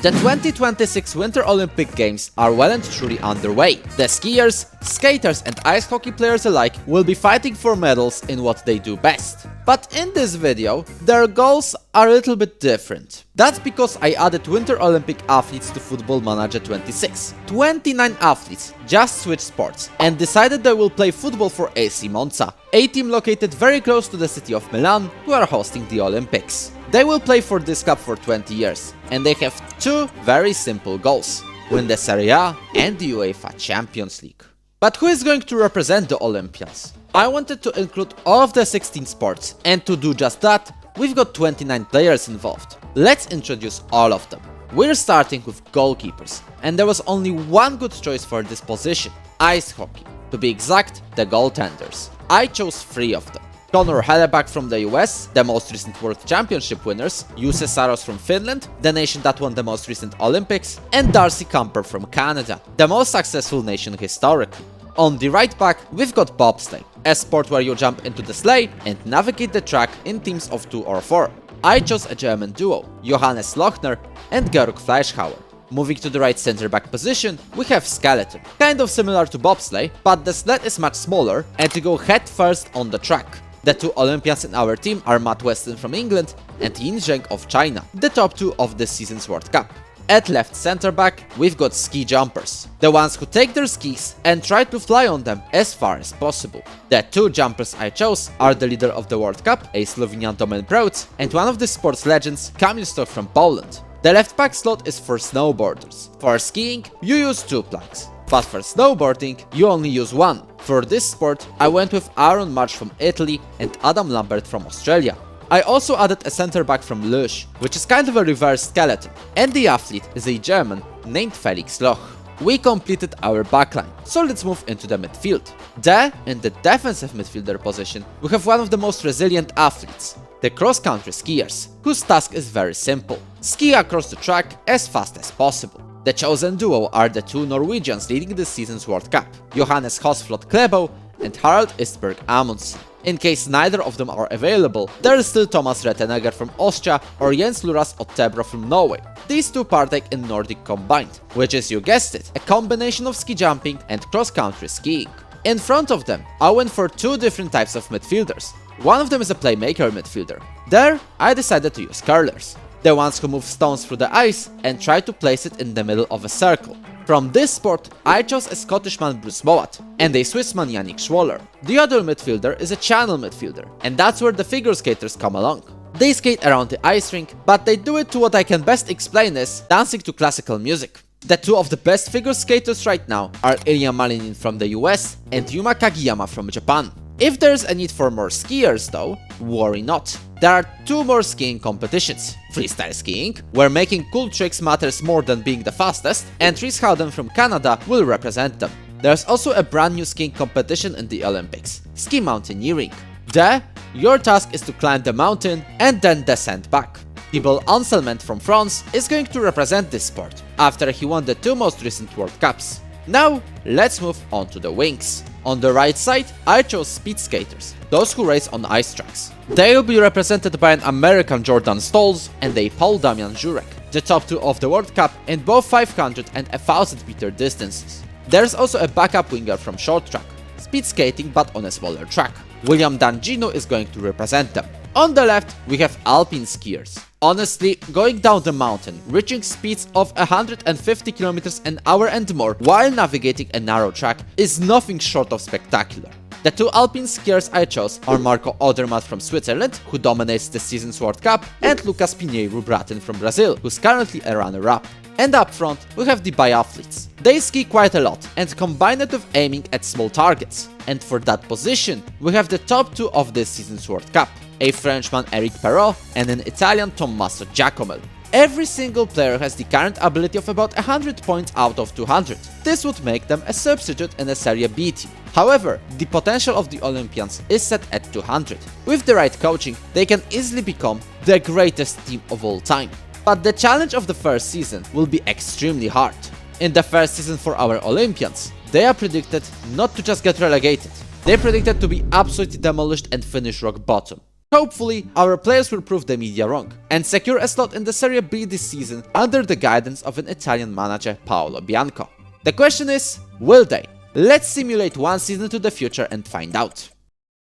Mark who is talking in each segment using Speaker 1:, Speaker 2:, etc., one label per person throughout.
Speaker 1: The 2026 Winter Olympic Games are well and truly underway. The skiers, skaters and ice hockey players alike will be fighting for medals in what they do best. But in this video, their goals are a little bit different. That's because I added Winter Olympic athletes to Football Manager 26. 29 athletes just switched sports and decided they will play football for AC Monza, a team located very close to the city of Milan, who are hosting the Olympics. They will play for this club for 20 years, and they have two very simple goals: win the Serie A and the UEFA Champions League. But who is going to represent the Olympians? I wanted to include all of the 16 sports, and to do just that, we've got 29 players involved. Let's introduce all of them. We're starting with goalkeepers, and there was only one good choice for this position: ice hockey. To be exact, the goaltenders. I chose 3 of them. Connor Hellebuck from the US, the most recent World Championship winners, Juuse Saros from Finland, the nation that won the most recent Olympics, and Darcy Camper from Canada, the most successful nation historically. On the right back, we've got bobsleigh, a sport where you jump into the sleigh and navigate the track in teams of 2 or 4. I chose a German duo, Johannes Lochner and Georg Fleischhauer. Moving to the right center back position, we have skeleton, kind of similar to bobsleigh, but the sled is much smaller and you go head first on the track. The 2 Olympians in our team are Matt Weston from England and Yin Zheng of China, the top 2 of this season's World Cup. At left center back, we've got ski jumpers, the ones who take their skis and try to fly on them as far as possible. The 2 jumpers I chose are the leader of the World Cup, a Slovenian Domen Prout, and one of the sport's legends, Kamil Stoch from Poland. The left back slot is for snowboarders. For skiing, you use 2 planks, but for snowboarding, you only use 1. For this sport, I went with Aaron March from Italy and Adam Lambert from Australia. I also added a center back from Leuch, which is kind of a reverse skeleton, and the athlete is a German named Felix Loch. We completed our backline, so let's move into the midfield. There, in the defensive midfielder position, we have one of the most resilient athletes, the cross-country skiers, whose task is very simple: ski across the track as fast as possible. The chosen duo are the 2 Norwegians leading this season's World Cup, Johannes Hosflot Klebo and Harald Istberg Amundsen. In case neither of them are available, there is still Thomas Rettenegger from Austria or Jens Luras Ottebro from Norway. These 2 partake in Nordic Combined, which is, you guessed it, a combination of ski jumping and cross-country skiing. In front of them, I went for 2 different types of midfielders. One of them is a playmaker midfielder. There, I decided to use curlers, the ones who move stones through the ice and try to place it in the middle of a circle. From this sport, I chose a Scottishman Bruce Mowat and a Swissman Yannick Schwaller. The other midfielder is a channel midfielder, and that's where the figure skaters come along. They skate around the ice rink, but they do it to what I can best explain as dancing to classical music. The 2 of the best figure skaters right now are Ilya Malinin from the US and Yuma Kagiyama from Japan. If there's a need for more skiers though, worry not. There are 2 more skiing competitions: freestyle skiing, where making cool tricks matters more than being the fastest, and Rhys Howden from Canada will represent them. There's also a brand new skiing competition in the Olympics: ski mountaineering. There, your task is to climb the mountain and then descend back. Thibault Anselment from France is going to represent this sport, after he won the 2 most recent World Cups. Now, let's move on to the wings. On the right side, I chose speed skaters, those who race on ice tracks. They will be represented by an American Jordan Stolz and a Paul Damian Jurek, the top 2 of the World Cup in both 500 and 1000 meter distances. There's also a backup winger from short track, speed skating but on a smaller track. William D'Angino is going to represent them. On the left, we have alpine skiers. Honestly, going down the mountain, reaching speeds of 150 km an hour and more while navigating a narrow track is nothing short of spectacular. The 2 alpine skiers I chose are Marco Odermatt from Switzerland, who dominates this season's World Cup, and Lucas Pinheiro Braten from Brazil, who's currently a runner-up. And up front, we have the biathletes. They ski quite a lot and combine it with aiming at small targets. And for that position, we have the top 2 of this season's World Cup: a Frenchman Eric Perrault and an Italian Tommaso Giacomelli. Every single player has the current ability of about 100 points out of 200. This would make them a substitute in a Serie B team. However, the potential of the Olympians is set at 200. With the right coaching, they can easily become the greatest team of all time. But the challenge of the first season will be extremely hard. In the first season for our Olympians, they are predicted not to just get relegated. They're predicted to be absolutely demolished and finish rock bottom. Hopefully, our players will prove the media wrong and secure a slot in the Serie B this season under the guidance of an Italian manager, Paolo Bianco. The question is, will they? Let's simulate one season to the future and find out.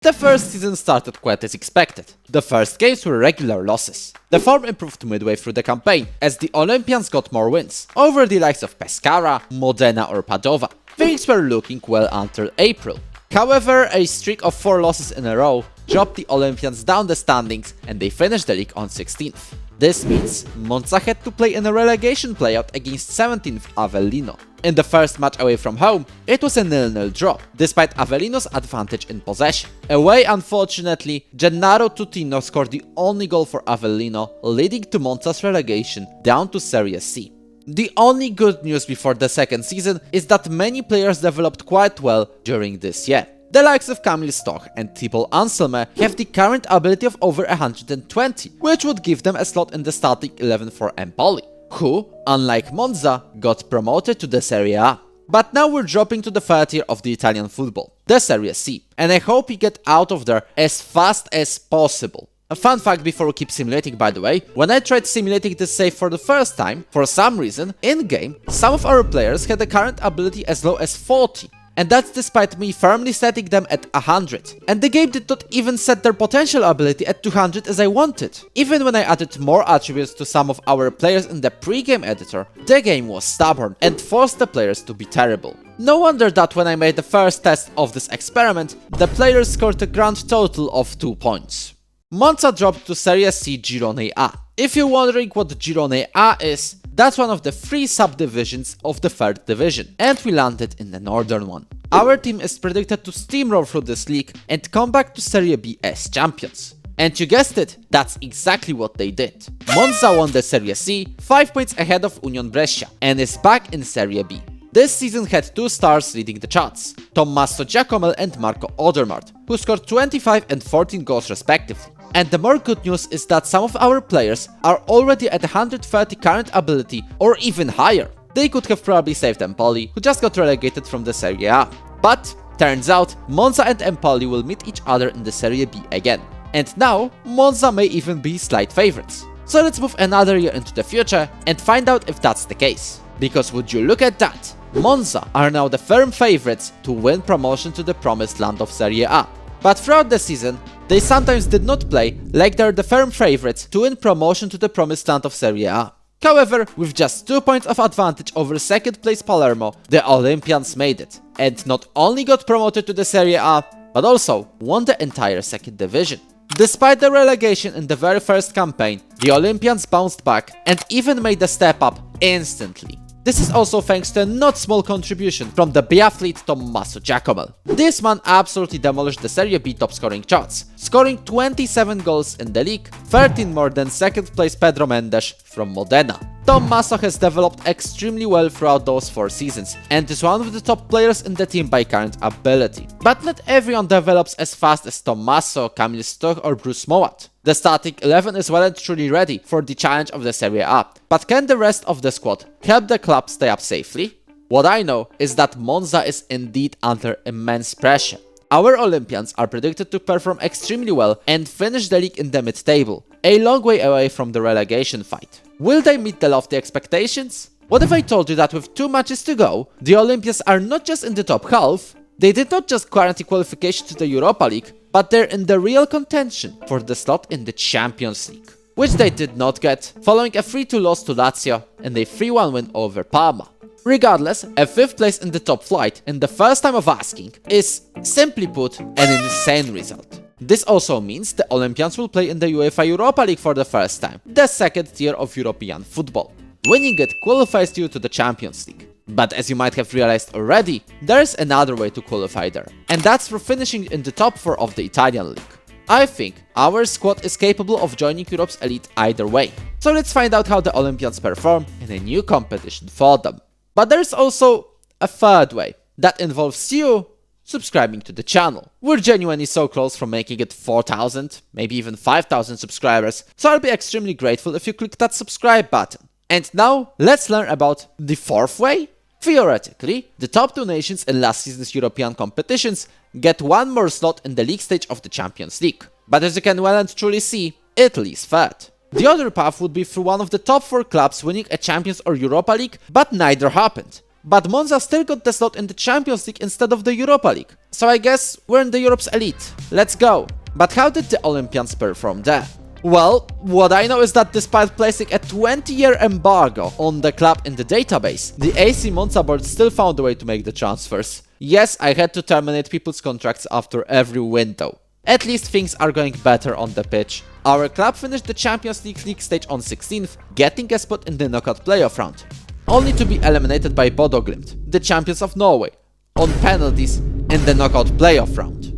Speaker 1: The first season started quite as expected. The first games were regular losses. The form improved midway through the campaign, as the Olympians got more wins, over the likes of Pescara, Modena or Padova. Things were looking well until April. However, a streak of 4 losses in a row dropped the Olympians down the standings and they finished the league on 16th. This means Monza had to play in a relegation playout against 17th Avellino. In the first match away from home, it was a 0-0 draw, despite Avellino's advantage in possession. Away, unfortunately, Gennaro Tutino scored the only goal for Avellino, leading to Monza's relegation down to Serie C. The only good news before the second season is that many players developed quite well during this year. The likes of Kamil Stoch and Thibaut Anselme have the current ability of over 120, which would give them a slot in the starting 11 for Empoli, who, unlike Monza, got promoted to the Serie A. But now we're dropping to the third tier of the Italian football, the Serie C, and I hope we get out of there as fast as possible. A fun fact before we keep simulating, by the way, when I tried simulating this save for the first time, for some reason, in-game, some of our players had the current ability as low as 40. And that's despite me firmly setting them at 100. And the game did not even set their potential ability at 200 as I wanted. Even when I added more attributes to some of our players in the pre-game editor, the game was stubborn and forced the players to be terrible. No wonder that when I made the first test of this experiment, the players scored a grand total of 2 points. Monza dropped to Serie C Girone A. If you're wondering what Girone A is, that's one of the 3 subdivisions of the 3rd division, and we landed in the northern one. Our team is predicted to steamroll through this league and come back to Serie B as champions. And you guessed it, that's exactly what they did. Monza won the Serie C 5 points ahead of Union Brescia and is back in Serie B. This season had 2 stars leading the charts, Tommaso Giacomel and Marco Odermatt, who scored 25 and 14 goals respectively. And the more good news is that some of our players are already at 130 current ability or even higher. They could have probably saved Empoli, who just got relegated from the Serie A. But turns out Monza and Empoli will meet each other in the Serie B again. And now Monza may even be slight favorites. So let's move another year into the future and find out if that's the case. Because would you look at that? Monza are now the firm favorites to win promotion to the promised land of Serie A. But throughout the season, they sometimes did not play like they're the firm favorites to win promotion to the promised land of Serie A. However, with just 2 points of advantage over second place Palermo, the Olympians made it, and not only got promoted to the Serie A, but also won the entire second division. Despite the relegation in the very first campaign, the Olympians bounced back and even made a step up instantly. This is also thanks to a not small contribution from the biathlete Tommaso Giacomel. This man absolutely demolished the Serie B top scoring charts, scoring 27 goals in the league, 13 more than second place Pedro Mendes from Modena. Tommaso has developed extremely well throughout those 4 seasons and is one of the top players in the team by current ability. But not everyone develops as fast as Tommaso, Kamil Stoch or Bruce Mowat. The starting 11 is well and truly ready for the challenge of the Serie A, but can the rest of the squad help the club stay up safely? What I know is that Monza is indeed under immense pressure. Our Olympians are predicted to perform extremely well and finish the league in the mid-table, a long way away from the relegation fight. Will they meet the lofty expectations? What if I told you that with 2 matches to go, the Olympians are not just in the top half, they did not just guarantee qualification to the Europa League, but they're in the real contention for the slot in the Champions League, which they did not get, following a 3-2 loss to Lazio and a 3-1 win over Parma. Regardless, a 5th place in the top flight in the first time of asking is, simply put, an insane result. This also means the Olympians will play in the UEFA Europa League for the first time, the second tier of European football. Winning it qualifies you to the Champions League. But as you might have realized already, there's another way to qualify there, and that's for finishing in the top 4 of the Italian league. I think our squad is capable of joining Europe's elite either way, so let's find out how the Olympians perform in a new competition for them. But there's also a third way, that involves you subscribing to the channel. We're genuinely so close from making it 4,000, maybe even 5,000 subscribers, so I'll be extremely grateful if you click that subscribe button. And now, let's learn about the 4th way. Theoretically, the top 2 nations in last season's European competitions get 1 more slot in the league stage of the Champions League. But as you can well and truly see, Italy's third. The other path would be through one of the top 4 clubs winning a Champions or Europa League, but neither happened. But Monza still got the slot in the Champions League instead of the Europa League. So I guess we're in the Europe's elite. Let's go. But how did the Olympians perform there? Well, what I know is that despite placing a 20-year embargo on the club in the database, the AC Monza board still found a way to make the transfers. Yes, I had to terminate people's contracts after every window. At least things are going better on the pitch. Our club finished the Champions League stage on 16th, getting a spot in the knockout playoff round, only to be eliminated by Bodo Glimt, the champions of Norway, on penalties in the knockout playoff round.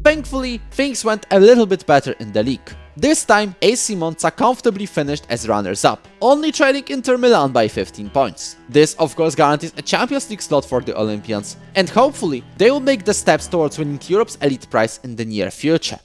Speaker 1: Thankfully, things went a little bit better in the league. This time, AC Monza comfortably finished as runners-up, only trailing Inter Milan by 15 points. This of course guarantees a Champions League slot for the Olympians, and hopefully they will make the steps towards winning Europe's elite prize in the near future.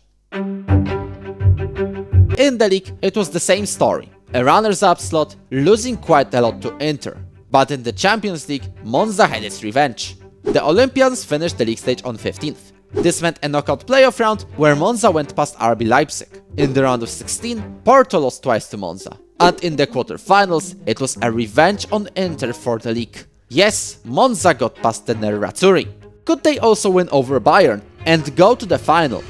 Speaker 1: In the league, it was the same story. A runners-up slot, losing quite a lot to Inter. But in the Champions League, Monza had its revenge. The Olympians finished the league stage on 15th. This meant a knockout playoff round where Monza went past RB Leipzig. In the round of 16, Porto lost twice to Monza. And in the quarterfinals, it was a revenge on Inter for the league. Yes, Monza got past the Nerazzurri. Could they also win over Bayern and go to the final?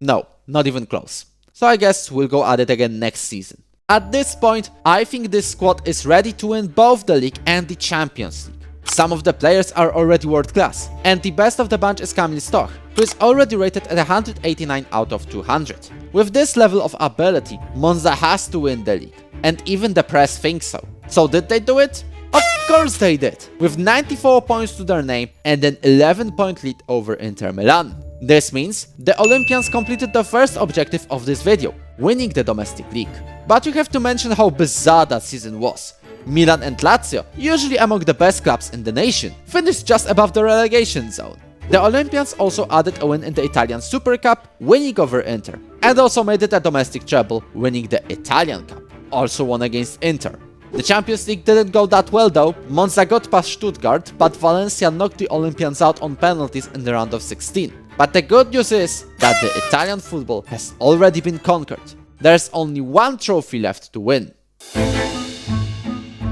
Speaker 1: No, not even close. So I guess we'll go at it again next season. At this point, I think this squad is ready to win both the league and the Champions League. Some of the players are already world class, and the best of the bunch is Kamil Stoch, who is already rated at 189 out of 200. With this level of ability, Monza has to win the league, and even the press thinks so. So did they do it? Of course they did, with 94 points to their name and an 11-point lead over Inter Milan. This means the Olympians completed the first objective of this video, winning the domestic league. But you have to mention how bizarre that season was. Milan and Lazio, usually among the best clubs in the nation, finished just above the relegation zone. The Olympians also added a win in the Italian Super Cup, winning over Inter, and also made it a domestic treble, winning the Italian Cup, also won against Inter. The Champions League didn't go that well though. Monza got past Stuttgart, but Valencia knocked the Olympians out on penalties in the round of 16. But the good news is that the Italian football has already been conquered. There's only one trophy left to win.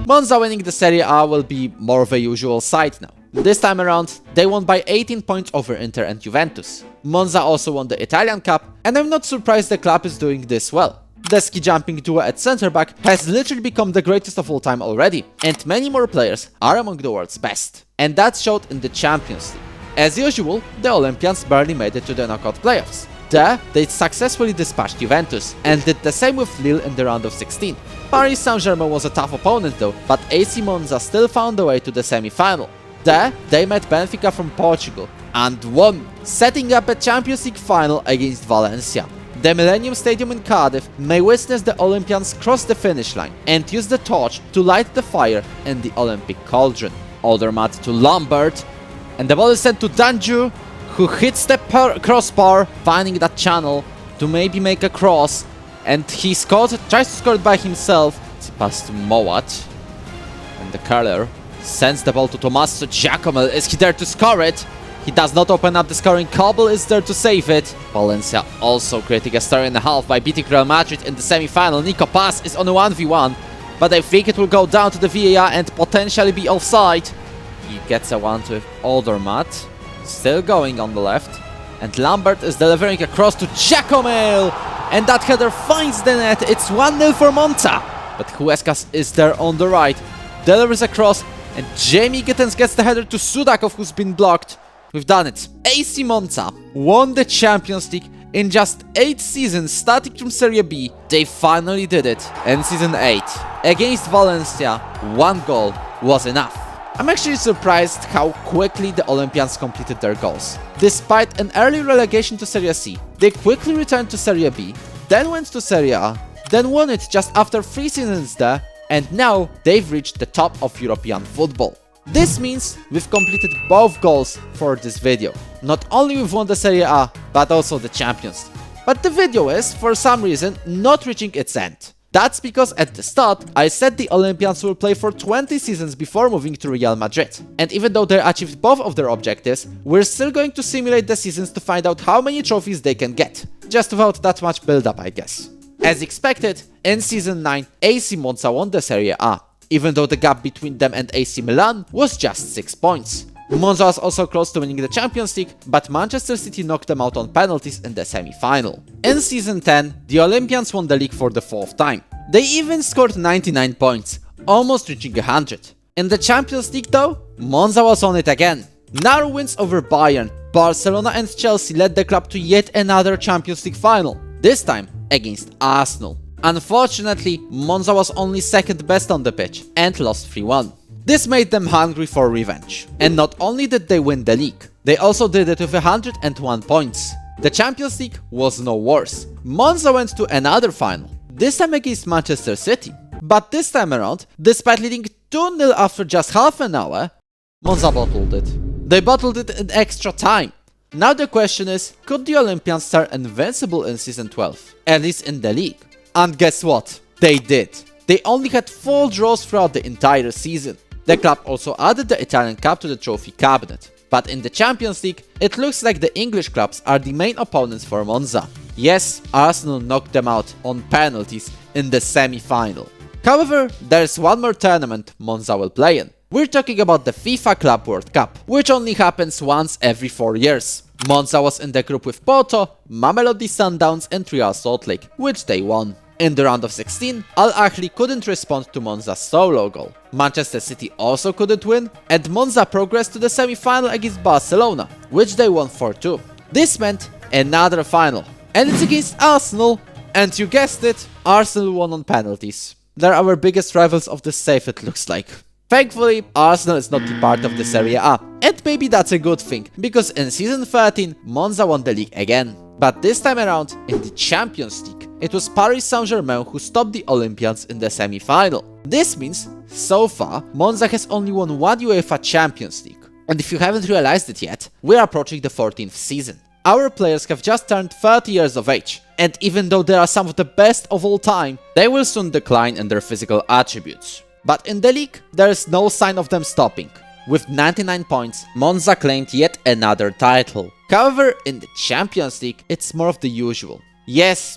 Speaker 1: Monza winning the Serie A will be more of a usual sight now. This time around, they won by 18 points over Inter and Juventus. Monza also won the Italian Cup, and I'm not surprised the club is doing this well. The ski jumping duo at center back has literally become the greatest of all time already, and many more players are among the world's best. And that showed in the Champions League. As usual, the Olympians barely made it to the knockout playoffs. There, they successfully dispatched Juventus, and did the same with Lille in the round of 16. Paris Saint-Germain was a tough opponent though, but AC Monza still found a way to the semi-final. There, they met Benfica from Portugal, and won, setting up a Champions League final against Valencia. The Millennium Stadium in Cardiff may witness the Olympians cross the finish line and use the torch to light the fire in the Olympic cauldron. Odermatt to Lambert, and the ball is sent to Danjou, who hits the crossbar, finding that channel to maybe make a cross, and he tries to score it by himself. It's passed to Mowat, and the curler sends the ball to Tommaso Giacomo. Is he there to score it? He does not open up the scoring. Kobel is there to save it. Valencia also creating a story and a half by beating Real Madrid in the semi-final. Nico Paz is on a 1v1, but I think it will go down to the VAR and potentially be offside. He gets a 1-2 with Odermatt, still going on the left, and Lambert is delivering a cross to Giacomo, and that header finds the net. It's 1-0 for Monza, but Huescas is there on the right, delivers a cross, and Jamie Gittens gets the header to Sudakov, who's been blocked. We've done it. AC Monza won the Champions League in just 8 seasons starting from Serie B. They finally did it in season 8. Against Valencia, 1 goal was enough. I'm actually surprised how quickly the Olympians completed their goals. Despite an early relegation to Serie C, they quickly returned to Serie B, then went to Serie A, then won it just after 3 seasons there, and now they've reached the top of European football. This means we've completed both goals for this video. Not only we've won the Serie A, but also the Champions League. But the video is, for some reason, not reaching its end. That's because at the start, I said the Olympians will play for 20 seasons before moving to Real Madrid. And even though they achieved both of their objectives, we're still going to simulate the seasons to find out how many trophies they can get. Just without that much build-up, I guess. As expected, in Season 9, AC Monza won the Serie A, even though the gap between them and AC Milan was just 6 points. Monza was also close to winning the Champions League, but Manchester City knocked them out on penalties in the semi-final. In Season 10, the Olympians won the league for the 4th time. They even scored 99 points, almost reaching 100. In the Champions League though, Monza was on it again. Narrow wins over Bayern, Barcelona and Chelsea led the club to yet another Champions League final, this time against Arsenal. Unfortunately, Monza was only second best on the pitch and lost 3-1. This made them hungry for revenge. And not only did they win the league, they also did it with 101 points. The Champions League was no worse. Monza went to another final, this time against Manchester City. But this time around, despite leading 2-0 after just half an hour, Monza bottled it. They bottled it in extra time. Now the question is, could the Olympians turn invincible in Season 12, at least in the league? And guess what? They did. They only had 4 draws throughout the entire season. The club also added the Italian Cup to the trophy cabinet. But in the Champions League, it looks like the English clubs are the main opponents for Monza. Yes, Arsenal knocked them out on penalties in the semi-final. However, there's one more tournament Monza will play in. We're talking about the FIFA Club World Cup, which only happens once every 4 years. Monza was in the group with Porto, Mamelodi Sundowns and Real Salt Lake, which they won. In the round of 16, Al Ahly couldn't respond to Monza's solo goal. Manchester City also couldn't win, and Monza progressed to the semi-final against Barcelona, which they won 4-2. This meant another final, and it's against Arsenal, and you guessed it, Arsenal won on penalties. They're our biggest rivals of the safe, it looks like. Thankfully, Arsenal is not the part of the Serie A, and maybe that's a good thing, because in Season 13, Monza won the league again. But this time around, in the Champions League, it was Paris Saint-Germain who stopped the Olympians in the semi-final. This means, so far, Monza has only won 1 UEFA Champions League. And if you haven't realized it yet, we're approaching the 14th season. Our players have just turned 30 years of age, and even though they are some of the best of all time, they will soon decline in their physical attributes. But in the league, there is no sign of them stopping. With 99 points, Monza claimed yet another title. However, in the Champions League, it's more of the usual. Yes,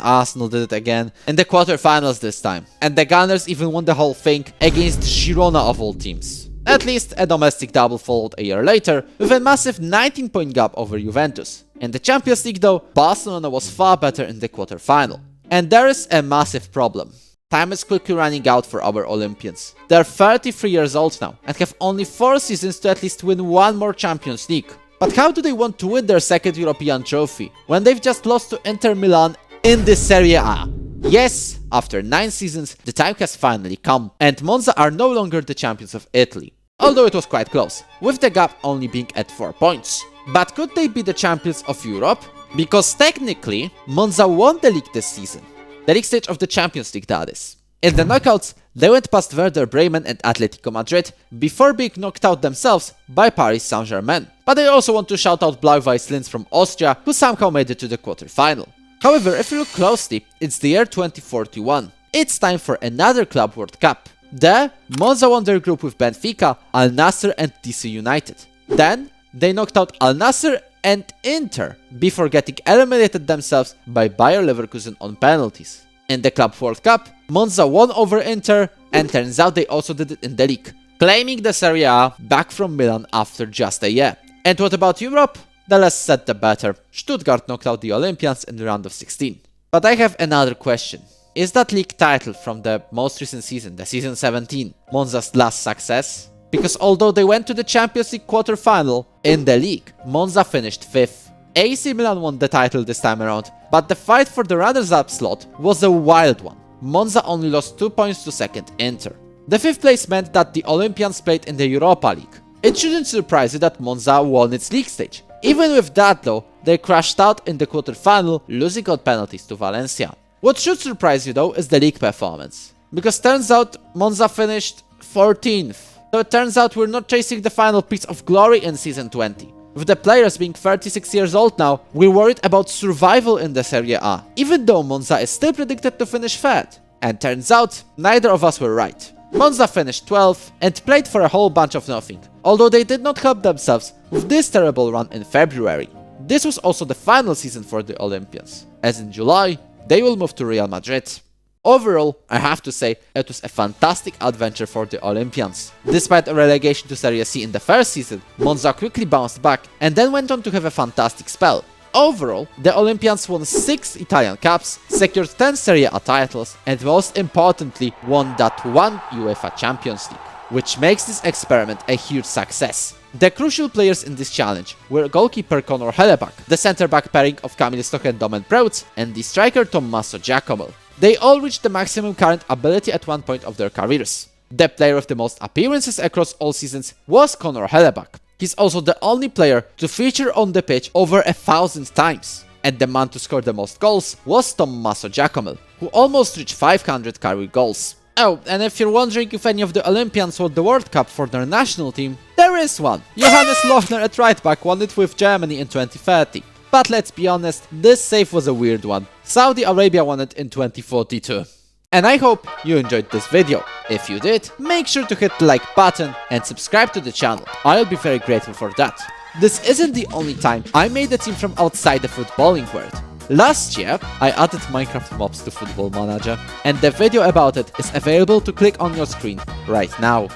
Speaker 1: Arsenal did it again, in the quarterfinals this time. And the Gunners even won the whole thing against Girona of all teams. At least a domestic double followed a year later, with a massive 19-point gap over Juventus. In the Champions League though, Barcelona was far better in the quarterfinal. And there is a massive problem. Time is quickly running out for our Olympians. They're 33 years old now, and have only 4 seasons to at least win 1 more Champions League. But how do they want to win their second European trophy, when they've just lost to Inter Milan in the Serie A? Yes, after 9 seasons, the time has finally come, and Monza are no longer the champions of Italy. Although it was quite close, with the gap only being at 4 points. But could they be the champions of Europe? Because technically, Monza won the league this season. The league stage of the Champions League, that is. In the knockouts, they went past Werder Bremen and Atletico Madrid before being knocked out themselves by Paris Saint-Germain. But I also want to shout out Blau-Weiß Linz from Austria, who somehow made it to the quarterfinal. However, if you look closely, it's the year 2041. It's time for another Club World Cup. There, Monza won their group with Benfica, Al Nassr and DC United. Then, they knocked out Al Nassr and Inter before getting eliminated themselves by Bayer Leverkusen on penalties. In the Club World Cup, Monza won over Inter, and turns out they also did it in the league, claiming the Serie A back from Milan after just a year. And what about Europe? The less said the better. Stuttgart knocked out the Olympians in the round of 16. But I have another question. Is that league title from the most recent season, the season 17, Monza's last success? Because although they went to the Champions League quarterfinal, in the league, Monza finished 5th. AC Milan won the title this time around, but the fight for the runners-up slot was a wild one. Monza only lost 2 points to second Inter. The 5th place meant that the Olympians played in the Europa League. It shouldn't surprise you that Monza won its league stage. Even with that though, they crashed out in the quarterfinal, losing on penalties to Valencia. What should surprise you though is the league performance. Because turns out Monza finished 14th. So it turns out we're not chasing the final piece of glory in season 20. With the players being 36 years old now, we're worried about survival in the Serie A, even though Monza is still predicted to finish third. And turns out, neither of us were right. Monza finished 12th and played for a whole bunch of nothing, although they did not help themselves with this terrible run in February. This was also the final season for the Olympians, as in July, they will move to Real Madrid. Overall, I have to say, it was a fantastic adventure for the Olympians. Despite a relegation to Serie C in the first season, Monza quickly bounced back and then went on to have a fantastic spell. Overall, the Olympians won 6 Italian Cups, secured 10 Serie A titles, and most importantly, won that one UEFA Champions League, which makes this experiment a huge success. The crucial players in this challenge were goalkeeper Conor Hellebuck, the centre-back pairing of Kamil Stoch and Domen Preutz, and the striker Tommaso Giacomo. They all reached the maximum current ability at one point of their careers. The player with the most appearances across all seasons was Conor Hellebuck. He's also the only player to feature on the pitch over 1,000 times. And the man to score the most goals was Tommaso Giacomo, who almost reached 500 career goals. Oh, and if you're wondering if any of the Olympians won the World Cup for their national team, there is one. Johannes Lohner at right back won it with Germany in 2030. But let's be honest, this save was a weird one. Saudi Arabia won it in 2042. And I hope you enjoyed this video. If you did, make sure to hit the like button and subscribe to the channel. I'll be very grateful for that. This isn't the only time I made a team from outside the footballing world. Last year, I added Minecraft mobs to Football Manager, and the video about it is available to click on your screen right now.